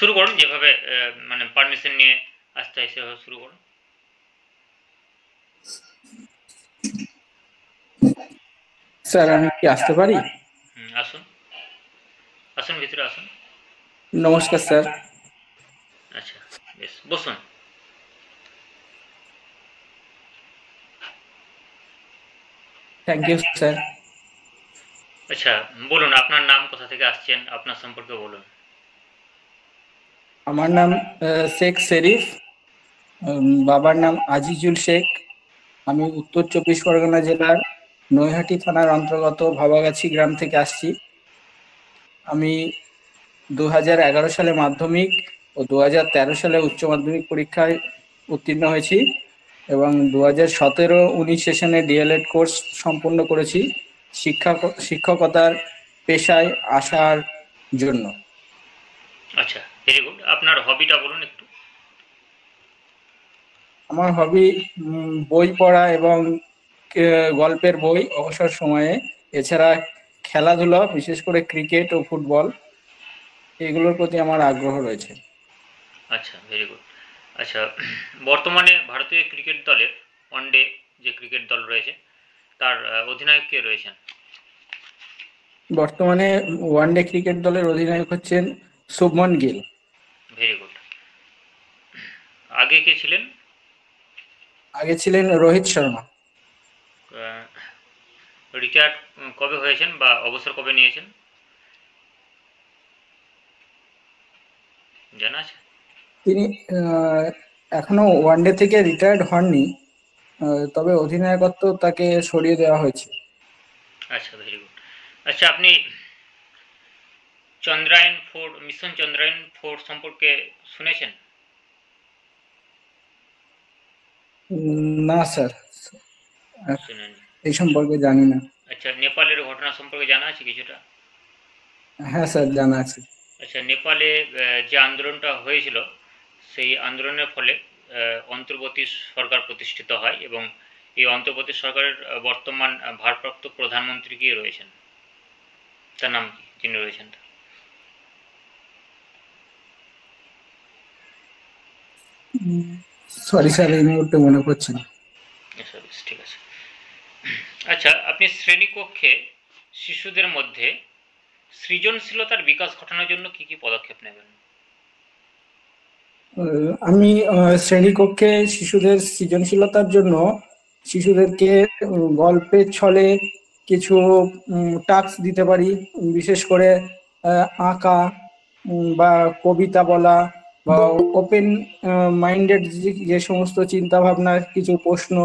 শুরু করুন, যেভাবে মানে পারমিশন নিয়ে আসতে হয় সেভাবে শুরু করুন। স্যার আমি কি আসতে পারি? আসুন, আসুন, ভিতরে আসুন। নমস্কার স্যার। আচ্ছা, বেশ, বসুন। Thank you sir. আচ্ছা, বলুন আপনার নাম, কোথা থেকে আসছেন, আপনার সম্পর্কে বলুন। আমার নাম শেখ শেরিফ, বাবার নাম আজিজুল শেখ। আমি উত্তর চব্বিশ পরগনা জেলার নৈহাটি থানার অন্তর্গত ভাবাগাছি গ্রাম থেকে আসছি। আমি 2011 সালে মাধ্যমিক ও 2013 সালে উচ্চ মাধ্যমিক পরীক্ষায় উত্তীর্ণ হয়েছি এবং 2017-19 সেশনে ডিএলএড কোর্স সম্পূর্ণ করেছি শিক্ষকতার পেশায় আসার জন্য। আচ্ছা, ভেরি গুড। আপনার হবিটা বলুন একটু। আমার হবি বই পড়া এবং গল্পের বই অবসর সময়ে, এছাড়া খেলাধুলা, বিশেষ করে ক্রিকেট ও ফুটবল, এগুলোর প্রতি আমার আগ্রহ রয়েছে। আচ্ছা, ভেরি গুড। আচ্ছা, বর্তমানে ভারতীয় ক্রিকেট দলের ওয়ানডে যে ক্রিকেট দল রয়েছে তার অধিনায়ক কে রয়েছেন? বর্তমানে ওয়ানডে ক্রিকেট দলের অধিনায়ক হচ্ছেন শুভমন গিল। Very good. আগে কে ছিলেন? আগে ছিলেন রোহিত শর্মা। রিটায়ার্ড কবে হয়েছেন বা অবসর কবে নিয়েছেন জানা আছে? তিনি এখনো ওয়ানডে থেকে রিটায়ার্ড হননি, তবে অধিনায়কত্ব তাকে সরিয়ে দেওয়া হয়েছে। আচ্ছা, ভেরি গুড। আচ্ছা, আপনি চন্দ্রায়ন 4, মিশন চন্দ্রায়ন 4 সম্পর্কে শুনেছেন? না স্যার, শুনেন? এই সম্পর্কে জানি না। আচ্ছা, নেপালের ঘটনা সম্পর্কে জানা আছে কিছুটা? হ্যাঁ স্যার, জানা আছে। আচ্ছা, নেপালে যে আন্দোলনটা হয়েছিল সেই আন্দোলনের ফলে অন্তর্বর্তী সরকার প্রতিষ্ঠিত হয় এবং এই অন্তর্বর্তী সরকারের বর্তমান ভারপ্রাপ্ত প্রধানমন্ত্রী কে রয়েছেন, তার নাম কি, যিনি রয়েছেন তা? সরি স্যার, এই মুহূর্তে মনে পড়ছে না। আচ্ছা, বেশ, ঠিক আছে। আচ্ছা, আপনি শ্রেণীকক্ষে শিশুদের মধ্যে সৃজনশীলতার বিকাশ ঘটানোর জন্য কি কি পদক্ষেপ নেবেন? আমি শ্রেণীকক্ষে শিশুদের সৃজনশীলতার জন্য শিশুদেরকে গল্পের ছলে কিছু টাস্ক দিতে পারি, বিশেষ করে আঁকা, বা কবিতা বলা, বা ওপেন মাইন্ডেড যে সমস্ত চিন্তা ভাবনার কিছু প্রশ্ন,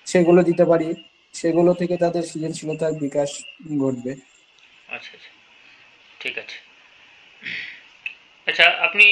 সেগুলো দিতে পারি। সেগুলো থেকে তাদের সৃজনশীলতার বিকাশ ঘটবে। আচ্ছা, আচ্ছা, ঠিক আছে। আচ্ছা, আপনি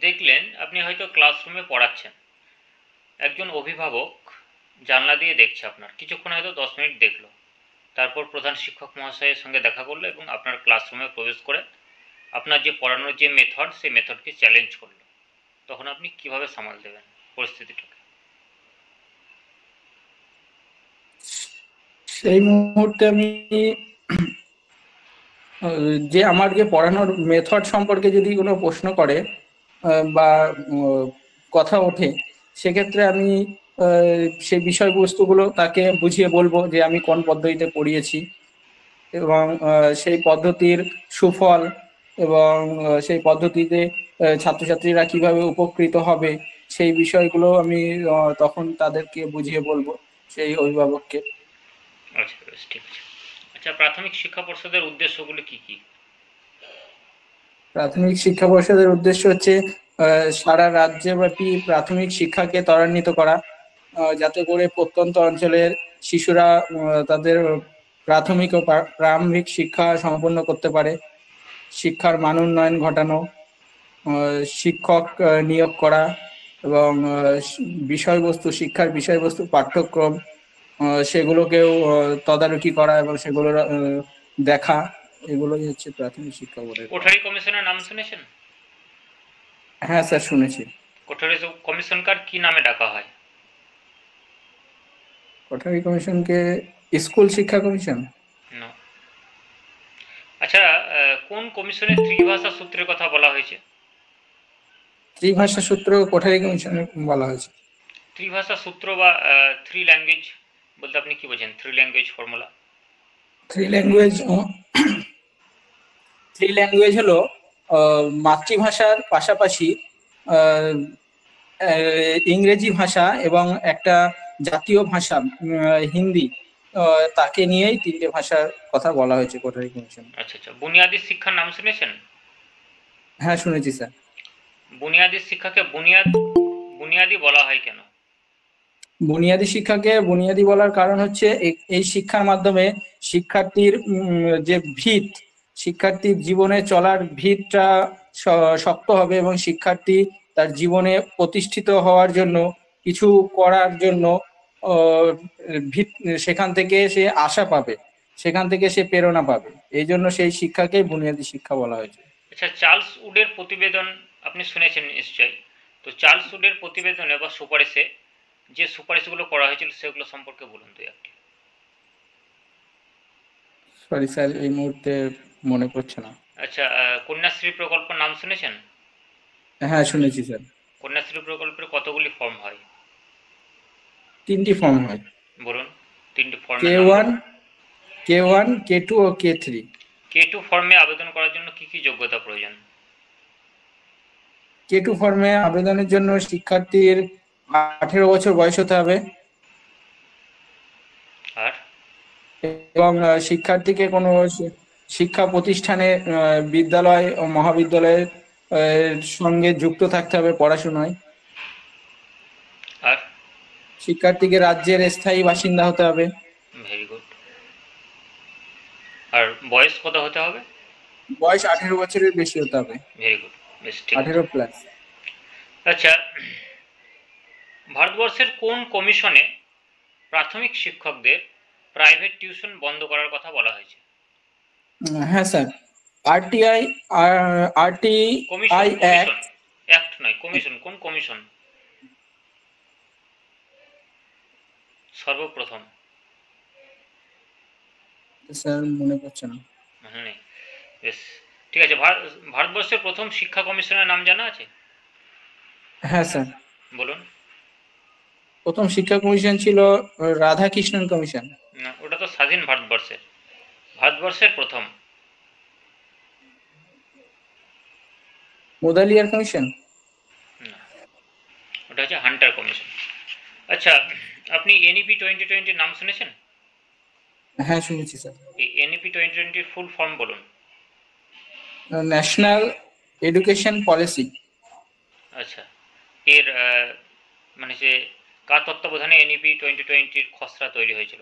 দেখলেন আপনি হয়তো ক্লাসরুমে পড়াচ্ছেন, একজন অভিভাবক জানলা দিয়ে দেখছে, আপনার কিছুক্ষণ হয়তো 10 মিনিট দেখলো, তারপর প্রধান শিক্ষক মহাশয়ের সঙ্গে দেখা করলো এবং আপনার ক্লাসরুমে প্রবেশ করে আপনার যে পড়ানোর যে মেথড সেই মেথডকে চ্যালেঞ্জ করলো, তখন আপনি কিভাবে সামাল দেবেন পরিস্থিতিটাকে? সেই মুহূর্তে আমি যে আমার যে পড়ানোর মেথড সম্পর্কে যদি কোনো প্রশ্ন করে বা কথা ওঠে, সেক্ষেত্রে আমি সেই বিষয়বস্তুগুলো তাকে বুঝিয়ে বলবো যে আমি কোন পদ্ধতিতে পড়িয়েছি এবং সেই পদ্ধতির সুফল এবং সেই পদ্ধতিতে ছাত্রছাত্রীরা কিভাবে উপকৃত হবে, সেই বিষয়গুলো আমি তখন তাদেরকে বুঝিয়ে বলবো, সেই অভিভাবককে। আচ্ছা, বেশ, ঠিক আছে। আচ্ছা, প্রাথমিক শিক্ষা পর্ষদের উদ্দেশ্যগুলো কি কি? প্রাথমিক শিক্ষা পর্ষদের উদ্দেশ্য হচ্ছে সারা রাজ্যব্যাপী প্রাথমিক শিক্ষাকে ত্বরান্বিত করা, যাতে করে প্রত্যন্ত অঞ্চলের শিশুরা তাদের প্রাথমিক ও প্রারম্ভিক শিক্ষা সম্পন্ন করতে পারে। শিক্ষার মান উন্নয়ন ঘটানো, শিক্ষক নিয়োগ করা এবং শিক্ষার বিষয়বস্তু পাঠ্যক্রম, সেগুলোকেও তদারকি করা এবং সেগুলোর দেখা, এগুলোই হচ্ছে প্রাথমিক শিক্ষা বোর্ডের কাজ। কোঠারি কমিশনের নাম শুনেছেন? হ্যাঁ স্যার, শুনেছি। কোঠারি কমিশনকার কি নামে ডাকা হয়? কোঠারি কমিশনকে স্কুল শিক্ষা কমিশন। না। আচ্ছা, কোন কমিশনের ত্রিভাষা সূত্রের কথা বলা হয়েছে? ত্রিভাষা সূত্র কোঠারি কমিশনে বলা হয়েছে। ত্রিভাষা সূত্র বা থ্রি ল্যাঙ্গুয়েজ বলতে আপনি কি বোঝেন? Three language formula. Three language, three language হলো মাতৃভাষার পাশাপাশি আহ, ইংরেজি ভাষা এবং একটা জাতীয় ভাষা হিন্দি, তাকে নিয়েই তিনটে ভাষার কথা বলা হয়েছে কোঠারি কমিশন। আচ্ছা আচ্ছা, বুনিয়াদী শিক্ষার নাম শুনেছেন? হ্যাঁ, শুনেছি স্যার। বুনিয়াদী শিক্ষাকে বুনিয়াদী বলা হয় কেন? বুনিয়াদী শিক্ষাকে বুনিয়াদী বলার কারণ হচ্ছে এই শিক্ষার মাধ্যমে শিক্ষার্থীর যে ভিত, শিক্ষার্থীর জীবনে চলার ভিতটা শক্ত হবে এবং শিক্ষার্থী তার জীবনে প্রতিষ্ঠিত হওয়ার জন্য, কিছু করার জন্য ভিত, সেখান থেকে সে আশা পাবে, সেখান থেকে সে প্রেরণা পাবে। এই জন্য সেই শিক্ষাকে বুনিয়াদী শিক্ষা বলা হয়েছে। আচ্ছা, চার্লস উডের প্রতিবেদন আপনি শুনেছেন নিশ্চয়ই। তো চার্লস উডের প্রতিবেদনে বা সুপারিশে যে সুপারিশগুলো করা হয়েছিল সেগুলো সম্পর্কে বলুন তো একটি। সরি স্যার, এই মুহূর্তে মনে পড়ছে না। আচ্ছা, কন্যাশ্রী প্রকল্পের নাম শুনেছেন? হ্যাঁ, শুনেছি স্যার। কন্যাশ্রী প্রকল্পের কতগুলি ফর্ম হয়? তিনটি ফর্ম হয়। বলুন তিনটি কে ফর্মের নাম ওয়ান, বলুন। K1, K2 ও K3। K2 ফর্মে আবেদন করার জন্য কি কি যোগ্যতা প্রয়োজন? K2 ফর্মে আবেদনের জন্য শিক্ষার্থীর 18 বছর বয়স হতে হবে আর এবং শিক্ষার্থীকে কোনো শিক্ষা প্রতিষ্ঠানে, বিদ্যালয় ও মহাবিদ্যালয়ের সঙ্গে যুক্ত থাকতে হবে পড়াশোনায়। আর শিক্ষার্থীকে রাজ্যের স্থায়ী বাসিন্দা হতে হবে। Very good. আর বয়স কত হতে হবে? বয়স 18 বছরের বেশি হতে হবে। ভেরি গুড, বেশ ঠিক আছে। 18+। আচ্ছা, ভারতবর্ষের কোন কমিশনে প্রাথমিক শিক্ষকদের প্রাইভেট টিউশন বন্ধ করার কথা বলা হয়েছে? হ্যাঁ sir, RTI, commission, RTI commission, act. Act নয়, কমিশন। কোন কমিশন সর্বপ্রথম? স্যার মনে পড়ছে না। মনে নেই, বেশ ঠিক আছে। ভারতবর্ষের প্রথম শিক্ষা কমিশনের নাম জানা আছে? হ্যাঁ স্যার, বলুন। প্রথম শিক্ষা কমিশন ছিল রাধাকৃষ্ণন কমিশন। না, ওটা তো স্বাধীন ভারতবর্ষের। ভারতবর্ষের প্রথম। মুদালিয়ার কমিশন। না, ওটা হচ্ছে হান্টার কমিশন। আচ্ছা, আপনি এনইপি 2020 নাম শুনেছেন? হ্যাঁ, শুনেছি স্যার। এই এনইপি 2020 ফুল ফর্ম বলুন। National education policy. আচ্ছা, এর মানে যে কার তত্ত্বাবধানে এনইপি 2020 খসড়া তৈরি হয়েছিল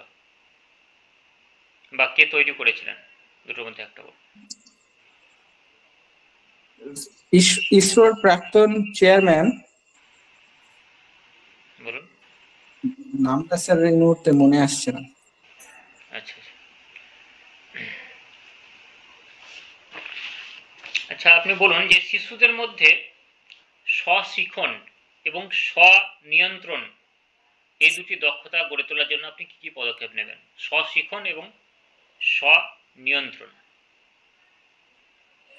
বা কে তৈরি করেছিলেন, দুটোর মধ্যে একটা বলুন। ইসরোর প্রাক্তন চেয়ারম্যান। বলুন। নামটা স্যার এই মুহূর্তে মনে আসছে না। আচ্ছা আচ্ছা। আচ্ছা, আপনি বলুন যে শিশুদের মধ্যে স্বশিক্ষণ এবং স্বনিয়ন্ত্রণ এই দুটি দক্ষতা গড়ে তোলার জন্য আপনি কি কি পদক্ষেপ নেবেন? স্বশিক্ষণ এবং স্বনিয়ন্ত্রণ।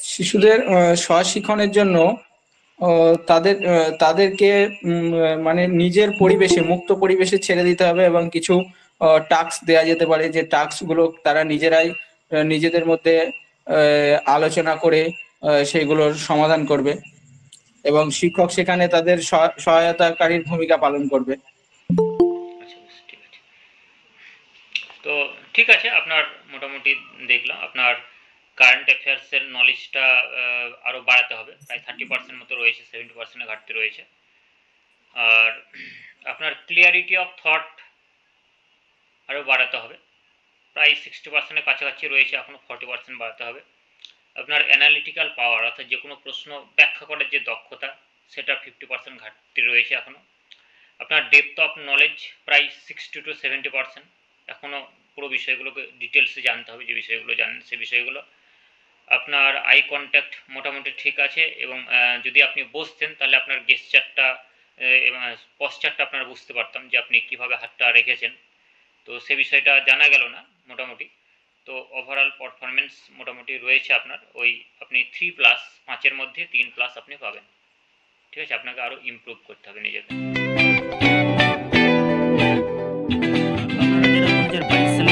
শিশুদের স্বশিক্ষণের জন্য তাদেরকে মানে নিজের পরিবেশে, মুক্ত পরিবেশে ছেড়ে দিতে হবে এবং কিছু টাস্ক দেয়া যেতে পারে, যে টাস্ক গুলো তারা নিজেরাই নিজেদের মধ্যে আলোচনা করে সেইগুলোর সমাধান করবে এবং শিক্ষক সেখানে তাদের সহায়তাকারীর ভূমিকা পালন করবে। আচ্ছা, বেশ ঠিক আছে। তো ঠিক আছে, আপনার মোটামুটি দেখলাম আপনার কারেন্ট অ্যাফেয়ার্সের নলেজটা আরও বাড়াতে হবে। প্রায় 30% মতো রয়েছে, 70% ঘাটতি রয়েছে। আর আপনার ক্লিয়ারিটি অফ থট আরও বাড়াতে হবে। প্রায় 60% কাছাকাছি রয়েছে, এখনও 40% বাড়াতে হবে। আপনার অ্যানালিটিক্যাল পাওয়ার অর্থাৎ যে কোনো প্রশ্ন ব্যাখ্যা করার যে দক্ষতা, সেটা 50% ঘাটতি রয়েছে এখনও। আপনার ডেপথ অফ নলেজ প্রায় 60-70%, এখনও পুরো বিষয়গুলোকে ডিটেলসে জানতে হবে, যে বিষয়গুলো জানেন সে বিষয়গুলো। আপনার আই কন্ট্যাক্ট মোটামুটি ঠিক আছে এবং যদি আপনি বসতেন তাহলে আপনার গেস্টারটা এবং পশ্চারটা আপনারা বুঝতে পারতাম যে আপনি কীভাবে হাতটা রেখেছেন। তো সে বিষয়টা জানা গেল না মোটামুটি। তো ওভারঅল পারফরমেন্স মোটামুটি রয়েছে আপনার, ওই আপনি 3+, 5-এর মধ্যে 3+ আপনি পাবেন। ঠিক আছে, আপনাকে আরও ইমপ্রুভ করতে হবে নিজেকে।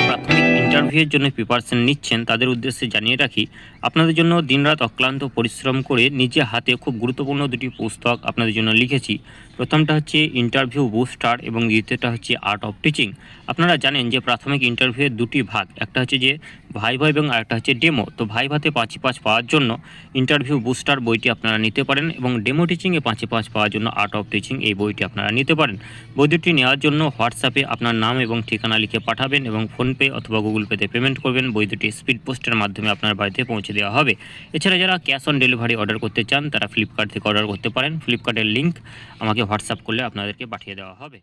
প্রাথমিক ইন্টারভিউয়ের জন্য প্রিপারেশন নিচ্ছেন তাদের উদ্দেশ্যে জানিয়ে রাখি, আপনাদের জন্য দিনরাত অক্লান্ত পরিশ্রম করে নিজে হাতে খুব গুরুত্বপূর্ণ দুটি পুস্তক আপনাদের জন্য লিখেছি। প্রথমটা হচ্ছে ইন্টারভিউ বুস্টার এবং দ্বিতীয়টা হচ্ছে আর্ট অফ টিচিং। আপনারা জানেন যে প্রাথমিক ইন্টারভিউয়ের দুটি ভাগ, একটা হচ্ছে যে ভাইভা এবং আরেকটা হচ্ছে ডেমো। তো ভাইভাতে 5 পাওয়ার জন্য ইন্টারভিউ বুস্টার বইটি আপনারা নিতে পারেন এবং ডেমো টিচিংয়ে 5 পাওয়ার জন্য আর্ট অফ টিচিং এই বইটি আপনারা নিতে পারেন। বই দুটি নেওয়ার জন্য হোয়াটসঅ্যাপে আপনার নাম এবং ঠিকানা লিখে পাঠাবেন এবং ফোনপে অথবা গুগল পেতে পেমেন্ট করবেন। বই দুটি স্পিড পোস্টের মাধ্যমে আপনার বাড়িতে পৌঁছে দেওয়া হবে। এছাড়া যারা ক্যাশ অন ডেলিভারি অর্ডার করতে চান তারা ফ্লিপকার্ট থেকে অর্ডার করতে পারেন। ফ্লিপকার্টের লিঙ্ক আমাকে হোয়াটসঅ্যাপ করলে আপনাদেরকে পাঠিয়ে দেওয়া হবে।